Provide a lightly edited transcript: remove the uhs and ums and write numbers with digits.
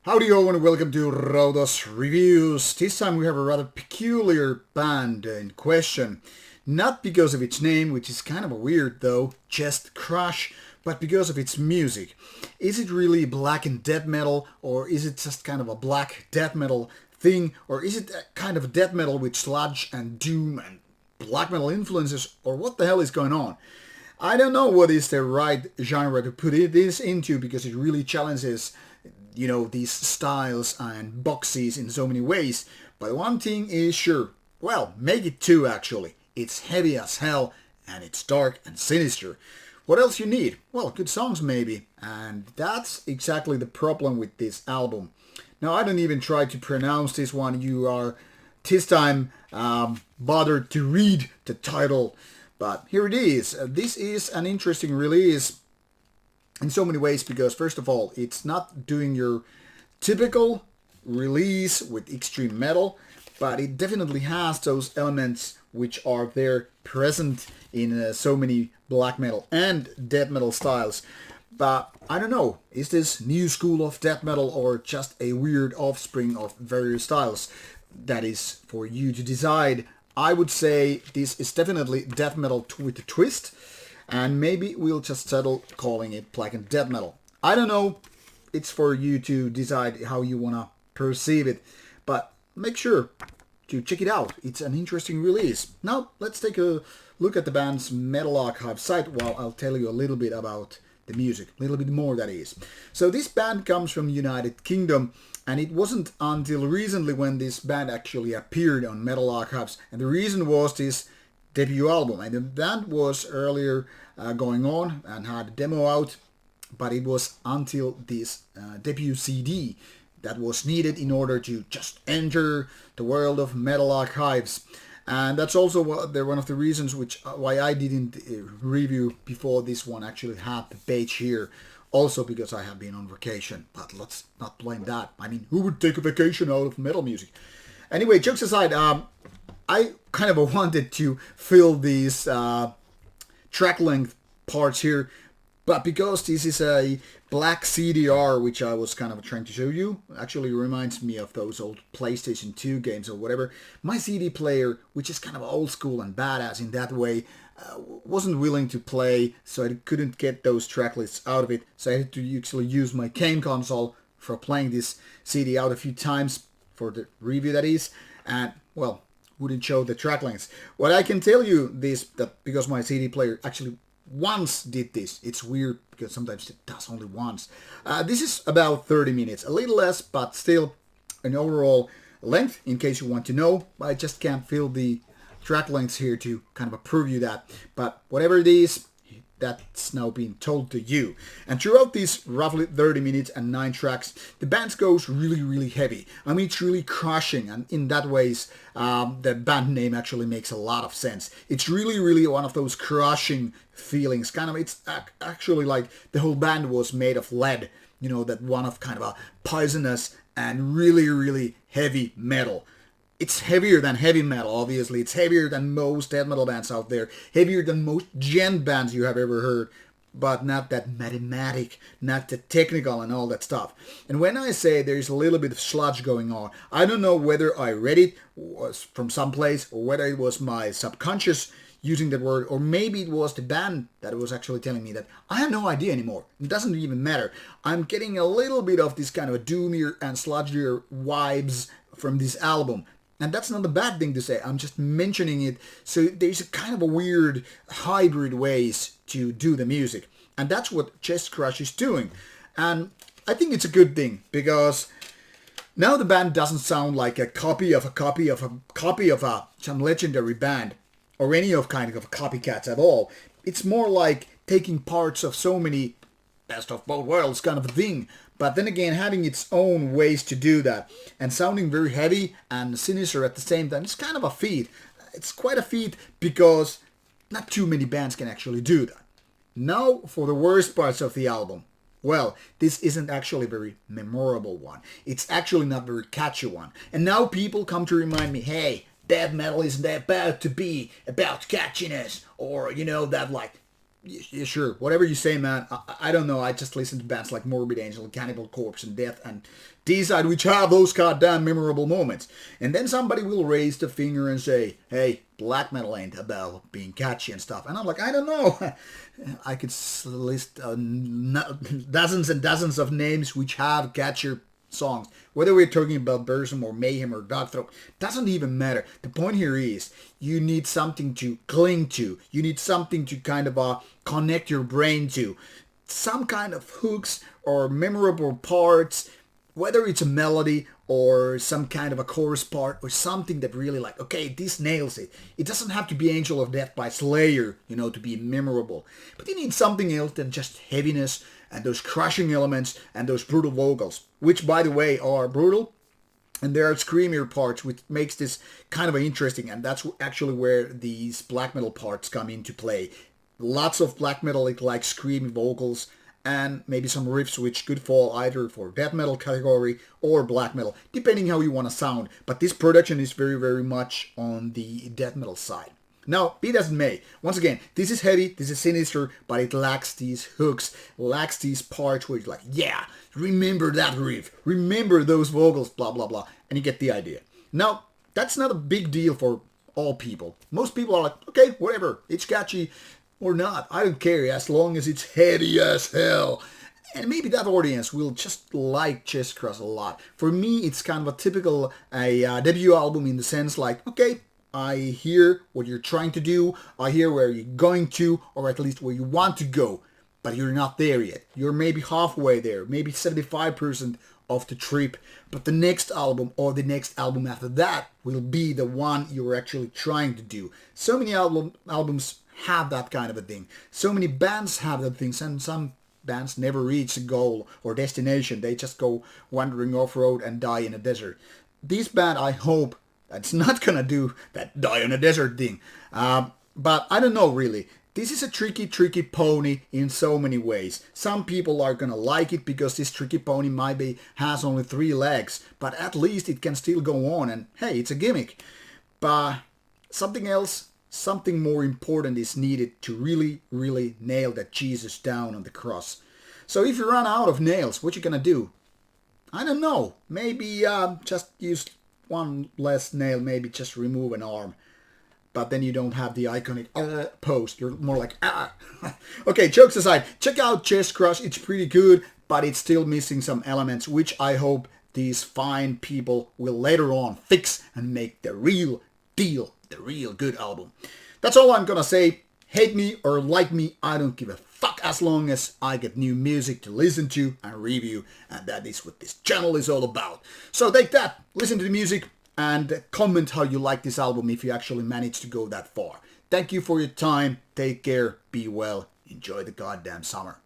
Howdy ho and welcome to Rauta's Reviews. This time we have a rather peculiar band in question. Not because of its name, which is kind of a weird though, Chestcrush, but because of its music. Is it really black and death metal, or is it just kind of a black death metal thing, or is it a kind of death metal with sludge and doom and black metal influences, or what the hell is going on? I don't know what is the right genre to put this into because it really challenges these styles and boxes in so many ways. But one thing is sure. Well, make it two actually. It's heavy as hell and it's dark and sinister. What else you need? Well, good songs maybe. And that's exactly the problem with this album. Now, I don't even try to pronounce this one. You are this time bothered to read the title. But here it is. This is an interesting release in so many ways because first of all, it's not doing your typical release with extreme metal, but it definitely has those elements which are there present in so many black metal and death metal styles. But I don't know, is this new school of death metal or just a weird offspring of various styles? That is for you to decide. I would say this is definitely death metal with a twist. And maybe we'll just settle calling it black and death metal. I don't know. It's for you to decide how you want to perceive it. But make sure to check it out. It's an interesting release. Now, let's take a look at the band's Metal Archive site while I'll tell you a little bit about the music. A little bit more, that is. So this band comes from United Kingdom. And it wasn't until recently when this band actually appeared on Metal Archives. And the reason was this debut album, and the band was earlier going on and had a demo out, but it was until this debut CD that was needed in order to just enter the world of Metal Archives. And that's also one of the reasons why I didn't review before this one actually had the page here. Also because I have been on vacation, but let's not blame that. I mean, who would take a vacation out of metal music? Anyway, jokes aside, I kind of wanted to fill these track length parts here, but because this is a black CDR, which I was kind of trying to show you, actually reminds me of those old PlayStation 2 games or whatever. My CD player, which is kind of old school and badass in that way, wasn't willing to play, so I couldn't get those track lists out of it, so I had to actually use my game console for playing this CD out a few times for the review, that is, and well, wouldn't show the track lengths. What I can tell you this, that because my CD player actually once did this, it's weird because sometimes it does only once. This is about 30 minutes, a little less, but still an overall length in case you want to know. I just can't fill the track lengths here to kind of prove you that, but whatever it is, that's now being told to you. And throughout these roughly 30 minutes and 9 tracks, the band goes really heavy. I mean, it's really crushing, and in that ways, the band name actually makes a lot of sense. It's really one of those crushing feelings. Kind of, it's actually like the whole band was made of lead. You know, that one of kind of a poisonous and really heavy metal. It's heavier than heavy metal, obviously. It's heavier than most death metal bands out there. Heavier than most gen bands you have ever heard. But not that mathematic, not that technical and all that stuff. And when I say there's a little bit of sludge going on, I don't know whether I read it was from someplace or whether it was my subconscious using that word, or maybe it was the band that was actually telling me that. I have no idea anymore. It doesn't even matter. I'm getting a little bit of this kind of doomier and sludgier vibes from this album. And that's not a bad thing to say, I'm just mentioning it. So there's a kind of a weird hybrid ways to do the music. And that's what Chestcrush is doing. And I think it's a good thing, because now the band doesn't sound like a copy of a copy of a copy of some legendary band, or any of kind of copycats at all. It's more like taking parts of so many best of both worlds kind of thing. But then again, having its own ways to do that, and sounding very heavy and sinister at the same time, it's kind of a feat. It's quite a feat because not too many bands can actually do that. Now for the worst parts of the album. Well, this isn't actually a very memorable one. It's actually not a very catchy one. And now people come to remind me, hey, death metal isn't about to be about catchiness, or, that like Yeah, sure. Whatever you say, man. I don't know. I just listen to bands like Morbid Angel, Cannibal Corpse, and Death, and decide which have those goddamn memorable moments. And then somebody will raise the finger and say, hey, black metal ain't about being catchy and stuff. And I'm like, I don't know. I could list dozens and dozens of names which have catchier songs. Whether we're talking about Burzum or Mayhem or Dogthroat, doesn't even matter. The point here is you need something to cling to. You need something to kind of connect your brain to. Some kind of hooks or memorable parts, whether it's a melody or some kind of a chorus part or something that really like, okay, this nails it. It doesn't have to be Angel of Death by Slayer, to be memorable. But you need something else than just heaviness and those crushing elements and those brutal vocals, which, by the way, are brutal. And there are screamier parts, which makes this kind of interesting. And that's actually where these black metal parts come into play. Lots of black metal like screamy vocals and maybe some riffs which could fall either for death metal category or black metal, depending how you want to sound. But this production is very, very much on the death metal side. Now, be that as it may, once again, this is heavy, this is sinister, but it lacks these hooks, lacks these parts where you're like, yeah, remember that riff, remember those vocals, blah, blah, blah, and you get the idea. Now, that's not a big deal for all people. Most people are like, okay, whatever, it's catchy or not, I don't care, as long as it's heavy as hell. And maybe that audience will just like Chestcrush a lot. For me, it's kind of a typical debut album in the sense like, okay, I hear what you're trying to do, I hear where you're going to, or at least where you want to go, but you're not there yet. You're maybe halfway there, maybe 75% of the trip, but the next album or the next album after that will be the one you're actually trying to do. So many albums have that kind of a thing. So many bands have that thing, and some bands never reach a goal or destination. They just go wandering off-road and die in a desert. This band, I hope, that's not gonna do that die in a desert thing. But I don't know really. This is a tricky pony in so many ways. Some people are gonna like it because this tricky pony maybe has only 3 legs, but at least it can still go on and hey, it's a gimmick. But something else, something more important is needed to really, really nail that Jesus down on the cross. So if you run out of nails, what you gonna do? I don't know. Maybe just use one less nail, maybe just remove an arm. But then you don't have the iconic pose. You're more like, ah. Okay, jokes aside, check out Chestcrush. It's pretty good, but it's still missing some elements, which I hope these fine people will later on fix and make the real deal, the real good album. That's all I'm gonna say. Hate me or like me, I don't give a fuck as long as I get new music to listen to and review, and that is what this channel is all about. So take that, listen to the music, and comment how you like this album if you actually managed to go that far. Thank you for your time, take care, be well, enjoy the goddamn summer.